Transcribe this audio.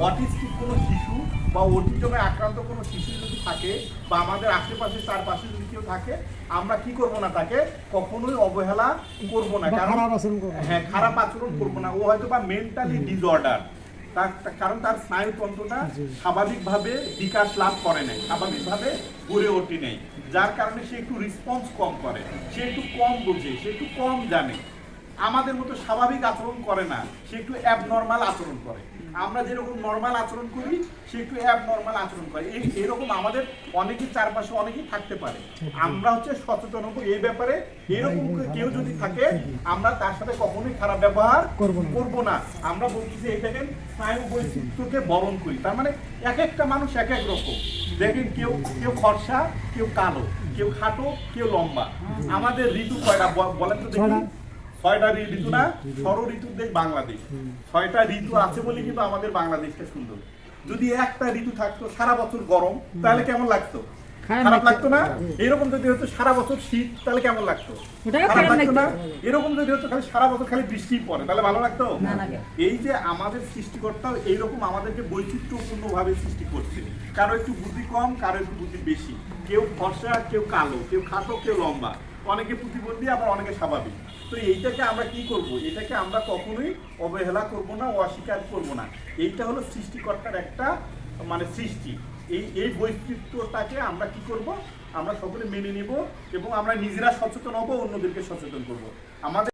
Autistic কোনো শিশু বা অটিজমে আক্রান্ত কোনো শিশু যদি থাকে বা আমাদের আশেপাশে চারপাশে যদি কেউ থাকে, আমরা কি করব না, তাকে কখনোই অবহেলা করব না, কারণ হ্যাঁ খারাপ আচরণ করব না। ও হয়তো বা মেন্টালি ডিসঅর্ডার, কারণ তার স্নায়ুতন্ত্রটা স্বাভাবিকভাবে বিকাশ লাভ করে নাই, স্বাভাবিকভাবে গড়ে ওঠে নেই, যার কারণে সে একটু রেসপন্স কম করে, সে একটু কম বোঝে, সে একটু কম জানে, আমাদের মতো স্বাভাবিক আচরণ করে না, সে একটু অ্যাবনর্মাল আচরণ করে। আমরা যেরকম নর্মাল আচরণ করি সে একটু অ্যাবনর্মাল আচরণ করে। এরকম আমাদের অনেকেই চারপাশে অনেকেই থাকতে পারে। আমরা হচ্ছে সচেতন হবো এই ব্যাপারে। এরকম কেউ যদি থাকে আমরা তার সাথে কখনোই খারাপ ব্যবহার করবো না। আমরা বলতেছি এই দেখেন স্নায়ু বৈচিত্র্যকে বরণ করি, তার মানে এক একটা মানুষ এক এক রকম। দেখেন কেউ কেউ ফর্সা, কেউ কালো, কেউ খাটো, কেউ লম্বা। আমাদের ঋতু কয়টা বলেন তো দেখি? 6টা ঋতু না? ষড় ঋতুর দেশ বাংলাদেশ। 6টা ঋতু আছে বলে কিন্তু আমাদের বাংলাদেশটা সুন্দর। যদি একটা ঋতু থাকতো সারা বছর গরম, তাহলে কেমন লাগতো? খারাপ লাগতো না? এরকম যদি হতো সারা বছর শীত, তাহলে কেমন লাগতো? খারাপ লাগতো না? এরকম যদি হতো খালি সারা বছর খালি বৃষ্টি পড়ে, তাহলে ভালো লাগতো? এই যে আমাদের সৃষ্টিকর্তা এইরকম আমাদেরকে বৈচিত্র্যপূর্ণ ভাবে সৃষ্টি করছে। কারো একটু বুদ্ধি কম, কারো একটু বুদ্ধি বেশি, কেউ ফর্সা, কেউ কালো, কেউ খাটো, কেউ লম্বা, অনেকে প্রতিবন্ধী, আবার অনেকে স্বাভাবিক। তো এইটাকে আমরা কি করব? এটাকে আমরা কখনোই অবহেলা করব না, অস্বীকার করব না। এইটা হলো সৃষ্টিকর্তার একটা মানে সৃষ্টি। এই বৈচিত্র্যটাকে আমরা কি করব? আমরা সকলে মেনে নেব এবং আমরা নিজেরা সচেতন হব, অন্যদেরকে সচেতন করব। আমাদের